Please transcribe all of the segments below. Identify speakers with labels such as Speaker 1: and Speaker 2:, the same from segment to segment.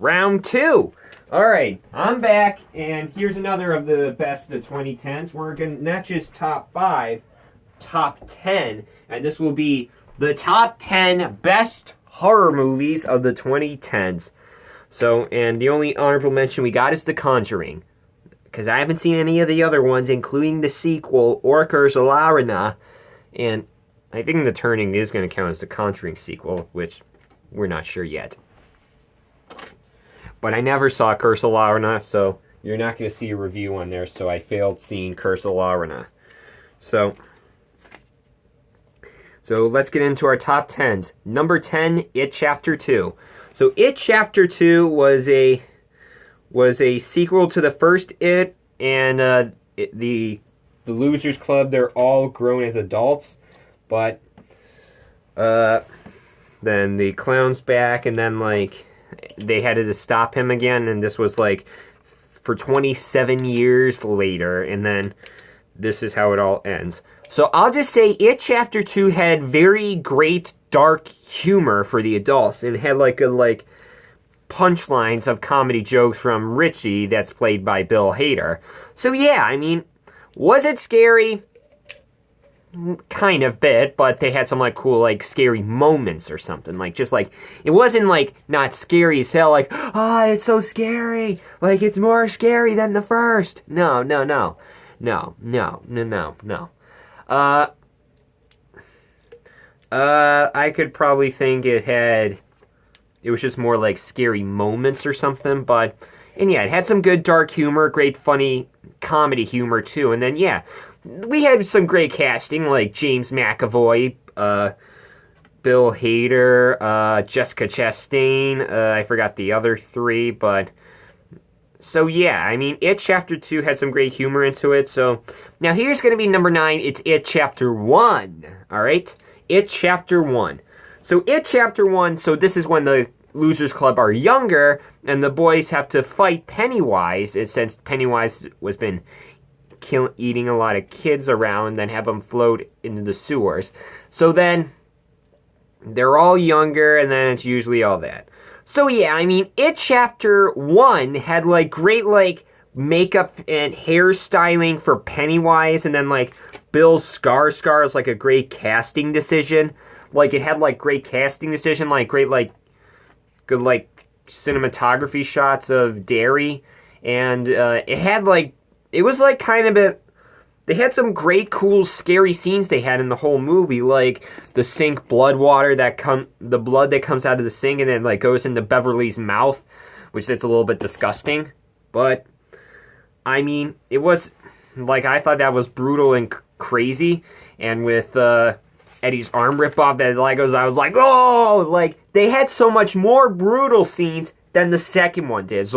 Speaker 1: round 2. Alright, I'm back, and here's another of the best of 2010s. We're going to not just top 5, top 10, and this will be the top 10 best horror movies of the 2010s. So, and the only honorable mention we got is The Conjuring, because I haven't seen any of the other ones, including the sequel, or Curse of La Llorona, and I think The Turning is going to count as the Conjuring sequel, which we're not sure yet. But I never saw Curse of La Llorona, so you're not going to see a review on there, so I failed seeing Curse of La Llorona. So let's get into our top 10s. Number 10, It Chapter 2. So It Chapter 2 was a sequel to the first It, and the Losers Club, they're all grown as adults, but then the clown's back, and then like they had to stop him again, and this was like for 27 years later, and then this is how it all ends. So I'll just say It Chapter 2 had very great dark humor for the adults, and had like punchlines of comedy jokes from Richie, that's played by Bill Hader. So yeah, I mean, was it scary? Kind of bit, but they had some like cool like scary moments or something, like just like it wasn't like not scary as hell, like it's so scary, like it's more scary than the first. No. I could probably think it was just more like scary moments or something, but and yeah, it had some good dark humor, great funny comedy humor too, and then yeah, we had some great casting, like James McAvoy, Bill Hader, Jessica Chastain, I forgot the other 3, but... So yeah, I mean, It Chapter 2 had some great humor into it, so... Now here's going to be number 9, it's It Chapter 1, alright? It Chapter 1. So It Chapter 1, so this is when the Losers Club are younger, and the boys have to fight Pennywise, and since Pennywise was been eating a lot of kids around, and then have them float into the sewers. So then they're all younger, and then it's usually all that. So yeah, I mean, It Chapter 1 had like great like makeup and hairstyling for Pennywise, and then like Bill Skarsgård is like a great casting decision. Like it had like great casting decision, like great like good like cinematography shots of Derry, and it had like it was like kind of a... They had some great, cool, scary scenes they had in the whole movie, like the sink blood water the blood that comes out of the sink and then like goes into Beverly's mouth, which is a little bit disgusting. But I mean, it was like I thought that was brutal and crazy, and with Eddie's arm rip off that Legos, I was like, oh, like they had so much more brutal scenes than the second one did.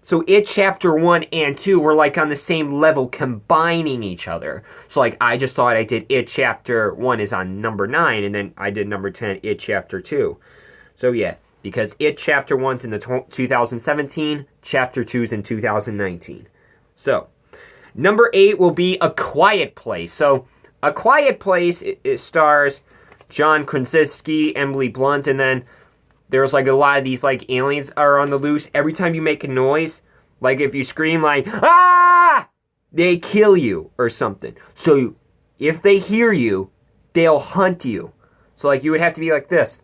Speaker 1: So It Chapter 1 and 2 were like on the same level, combining each other. So like I just thought I did It Chapter 1 is on number 9, and then I did number 10, It Chapter 2. So yeah, because It Chapter 1's in the 2017, Chapter 2's in 2019. So, number 8 will be A Quiet Place. So, A Quiet Place, it stars John Krasinski, Emily Blunt, and then there's like a lot of these like aliens are on the loose. Every time you make a noise, like if you scream like, ah! They kill you or something. So if they hear you, they'll hunt you. So like you would have to be like this.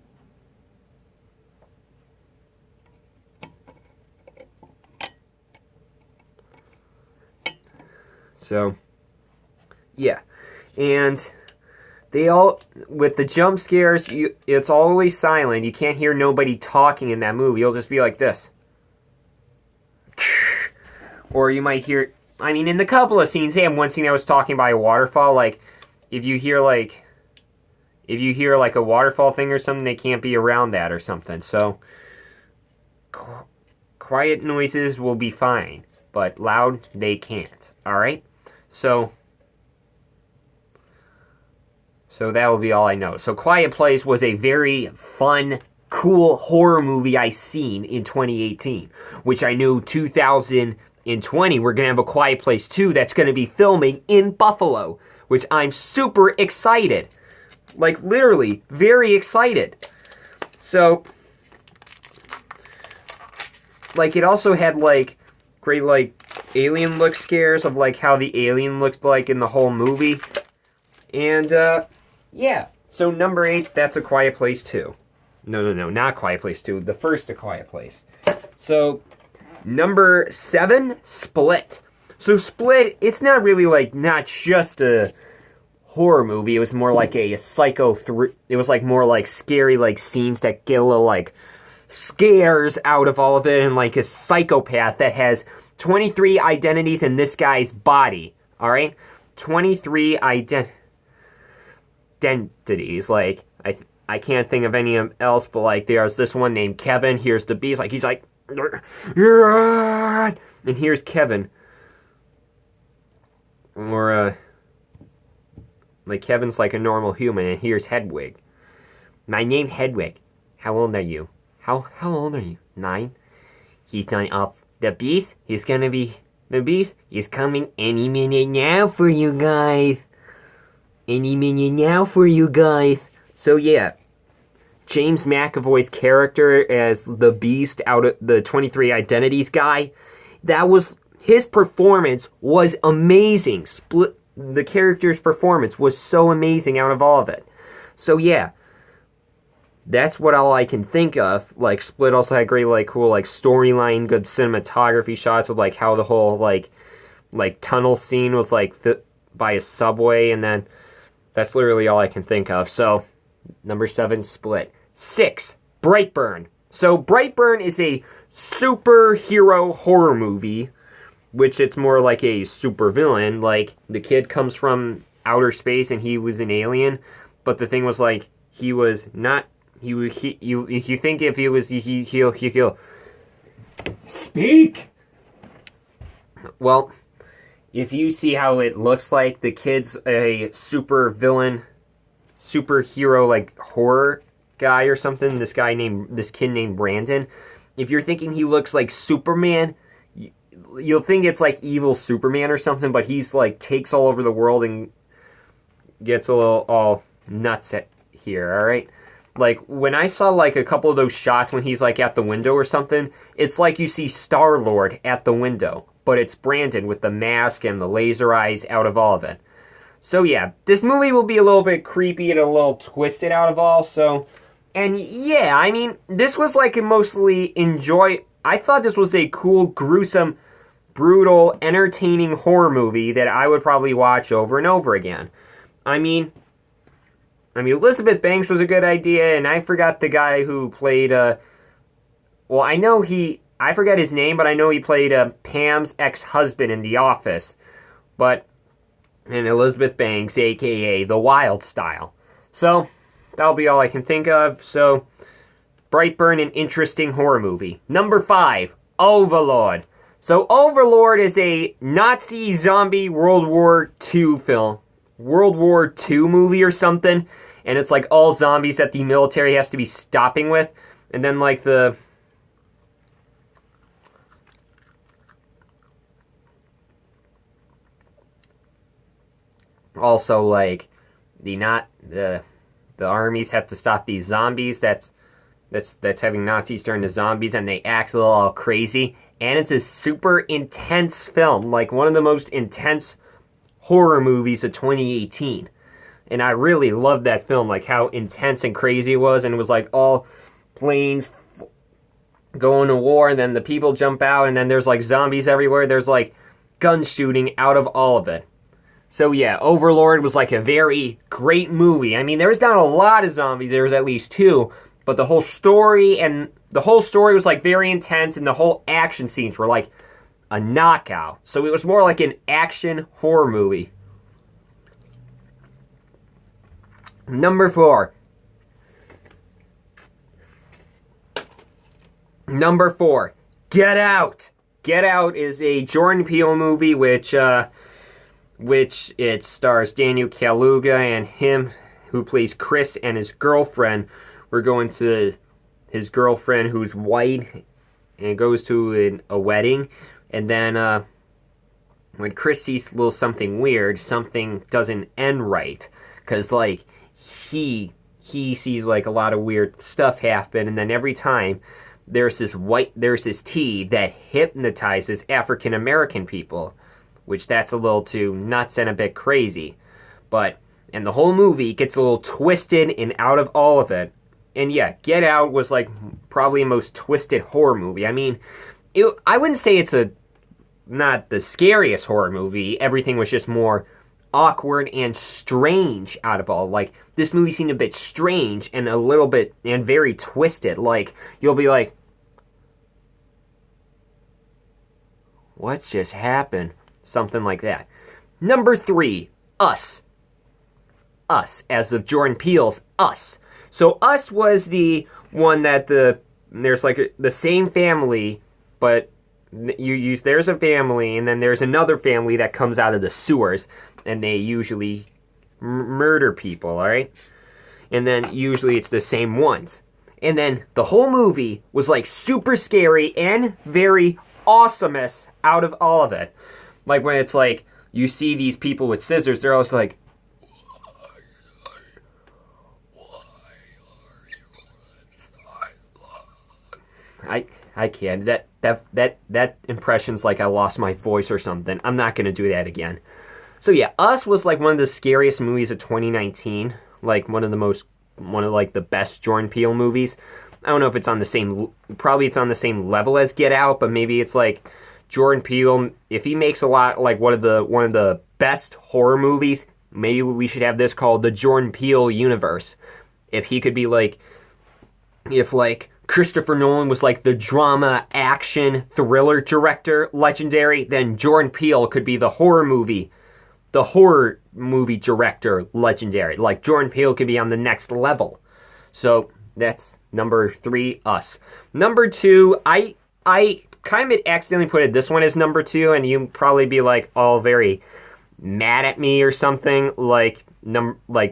Speaker 1: So, yeah. And they all, with the jump scares, it's always silent. You can't hear nobody talking in that movie. You'll just be like this. Or you might hear, I mean, in the couple of scenes, they have one scene that was talking by a waterfall. Like, if you hear like a waterfall thing or something, they can't be around that or something. So, quiet noises will be fine. But loud, they can't. Alright? So that will be all I know. So Quiet Place was a very fun, cool horror movie I seen in 2018. Which I knew 2020 we're going to have A Quiet Place 2 that's going to be filming in Buffalo. Which I'm super excited. Like, literally, very excited. So, like, it also had, like, great, like, alien look scares of, like, how the alien looked like in the whole movie. And, yeah. So, number 8, that's A Quiet Place 2. No, not Quiet Place 2. The first A Quiet Place. So, number 7, Split. So, Split, it's not really, like, not just a horror movie. It was more like a psycho... It was, like, more, like, scary, like, scenes that get a little, like, scares out of all of it. And, like, a psychopath that has 23 identities in this guy's body. Alright? 23 identities. Like, I can't think of any else, but, like, there's this one named Kevin. Here's the beast. Like, he's like... And here's Kevin. Or, like, Kevin's like a normal human, and here's Hedwig. My name's Hedwig. How old are you? How old are you? 9? He's 9 up. The beast? He's gonna be... The beast? He's coming any minute now for you guys. Any minute now for you guys. So, yeah. James McAvoy's character as the Beast out of the 23 Identities guy, his performance was amazing. The character's performance was so amazing out of all of it. So yeah, that's what all I can think of. Like, Split also had great, like, cool, like, storyline, good cinematography shots with, like, how the whole, like tunnel scene was, like, by a subway, and then that's literally all I can think of. So, number 7, Split. 6, Brightburn. So, Brightburn is a superhero horror movie, which it's more like a supervillain. Like, the kid comes from outer space and he was an alien, but the thing was, like, he was not... you think if he was... He'll... Speak! Well, if you see how it looks like, the kid's a superhero, like, horror guy or something, this kid named Brandon. If you're thinking he looks like Superman, you'll think it's like evil Superman or something, but he's like takes all over the world and gets a little all nuts here, alright? Like, when I saw like a couple of those shots when he's like at the window or something, it's like you see Star-Lord at the window, but it's Brandon with the mask and the laser eyes out of all of it. So yeah, this movie will be a little bit creepy and a little twisted out of all, so... And yeah, I mean, this was like a mostly I thought this was a cool, gruesome, brutal, entertaining horror movie that I would probably watch over and over again. I mean, Elizabeth Banks was a good idea, and I forgot the guy who played, well, I forget his name, but I know he played, Pam's ex-husband in The Office. And Elizabeth Banks, a.k.a. The Wild Style. So... that'll be all I can think of. So, Brightburn, an interesting horror movie. Number 5, Overlord. So, Overlord is a Nazi zombie World War II film. World War II movie or something. And it's like all zombies that the military has to be stopping with. And then like the... also like the armies have to stop these zombies that's having Nazis turn to zombies, and they act a little all crazy. And it's a super intense film, like one of the most intense horror movies of 2018. And I really loved that film, like how intense and crazy it was, and it was like all planes going to war, and then the people jump out, and then there's like zombies everywhere. There's like gun shooting out of all of it. So yeah, Overlord was like a very great movie. I mean, there was not a lot of zombies. There was at least 2. But the whole story was like very intense, and the whole action scenes were like a knockout. So it was more like an action horror movie. Number 4. Number 4. Get Out. Get Out is a Jordan Peele movie which it stars Daniel Kaluuya, and him, who plays Chris, and his girlfriend. We're going to his girlfriend, who's white, and goes to a wedding. And then, when Chris sees a little something weird, something doesn't end right. Because, like, he sees, like, a lot of weird stuff happen. And then every time there's this tea that hypnotizes African American people, which that's a little too nuts and a bit crazy. And the whole movie gets a little twisted and out of all of it. And yeah, Get Out was like probably the most twisted horror movie. I mean, I wouldn't say it's not the scariest horror movie. Everything was just more awkward and strange out of all. Like, this movie seemed a bit strange and a little bit, and very twisted. Like, you'll be like, what's just happened? Something like that. Number 3, Us. Us, as of Jordan Peele's Us. So Us was the one that there's like the same family, but there's a family, and then there's another family that comes out of the sewers, and they usually murder people, alright? And then usually it's the same ones. And then the whole movie was like super scary and very awesomest out of all of it. Like when it's like, you see these people with scissors, they're always like, I can't. That impression's like I lost my voice or something. I'm not gonna do that again. So yeah, Us was like one of the scariest movies of 2019. Like one of like the best Jordan Peele movies. I don't know if it's on the same, probably it's on the same level as Get Out, but maybe it's like Jordan Peele, if he makes a lot, like one of the best horror movies, maybe we should have this called the Jordan Peele universe. If he could be like, if like Christopher Nolan was like the drama, action, thriller director, legendary, then Jordan Peele could be the horror movie director, legendary. Like Jordan Peele could be on the next level. So that's number 3, Us. Number 2, I kind of accidentally put this one as number 2, and you'd probably be like all very mad at me or something, like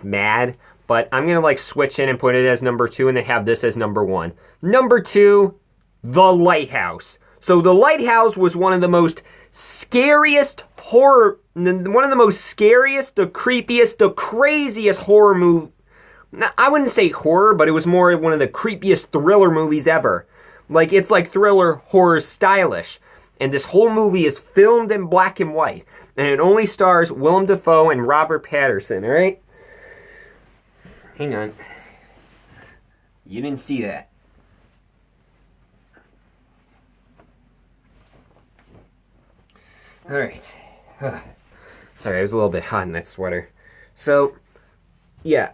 Speaker 1: mad. But I'm gonna like switch in and put it as number 2, and then have this as number 1. Number 2, The Lighthouse. So The Lighthouse was one of the most scariest horror, one of the most scariest, the creepiest, the craziest horror movie. I wouldn't say horror, but it was more one of the creepiest thriller movies ever. Like, it's like thriller horror stylish. And this whole movie is filmed in black and white. And it only stars Willem Dafoe and Robert Pattinson, alright? Hang on. You didn't see that. Alright. Sorry, I was a little bit hot in that sweater. So, yeah.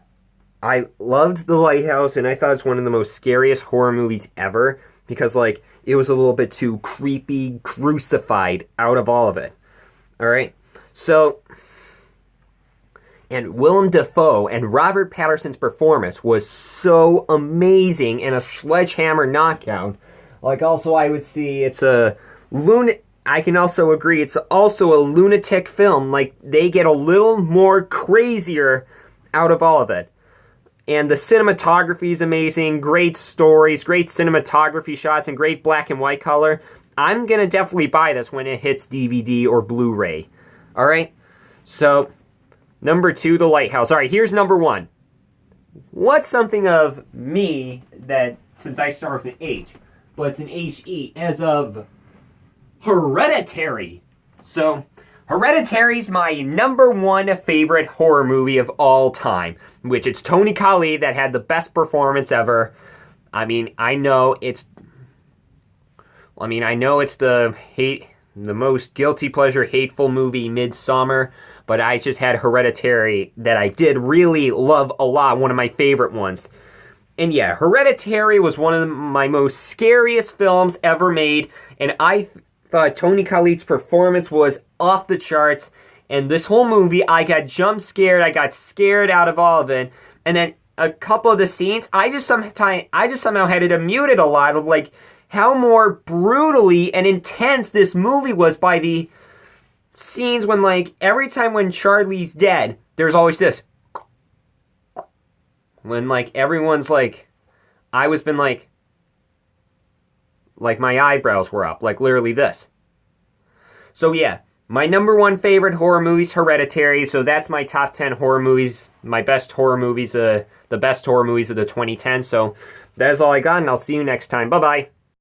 Speaker 1: I loved The Lighthouse, and I thought it's one of the most scariest horror movies ever. Because, like, it was a little bit too creepy, crucified out of all of it. Alright? So, and Willem Dafoe and Robert Pattinson's performance was so amazing and a sledgehammer knockout. Like, also, I would see it's a I can also agree it's also a lunatic film. Like, they get a little more crazier out of all of it. And the cinematography is amazing, great stories, great cinematography shots, and great black and white color. I'm gonna definitely buy this when it hits DVD or Blu-ray. Alright? So, number 2, The Lighthouse. Alright, here's number 1. What's something of me that, since I start with an H, but it's an H-E, as of Hereditary. So, Hereditary's my number 1 favorite horror movie of all time, which it's Tony Collette that had the best performance ever. I mean, I know it's the most guilty pleasure, hateful movie, Midsommar, but I just had Hereditary that I did really love a lot, one of my favorite ones. And yeah, Hereditary was one of my most scariest films ever made, and I thought Tony Collette's performance was off the charts, and this whole movie, I got jump scared, I got scared out of all of it, and then a couple of the scenes, I just somehow had it muted a lot of, like, how more brutally and intense this movie was by the scenes when, like, every time when Charlie's dead, there's always this. When, like, everyone's, like, I was been, like my eyebrows were up, like, literally this. So, yeah, my number 1 favorite horror movie's Hereditary, so that's my top 10 horror movies, my best horror movies, the best horror movies of the 2010s, so that is all I got, and I'll see you next time. Bye-bye.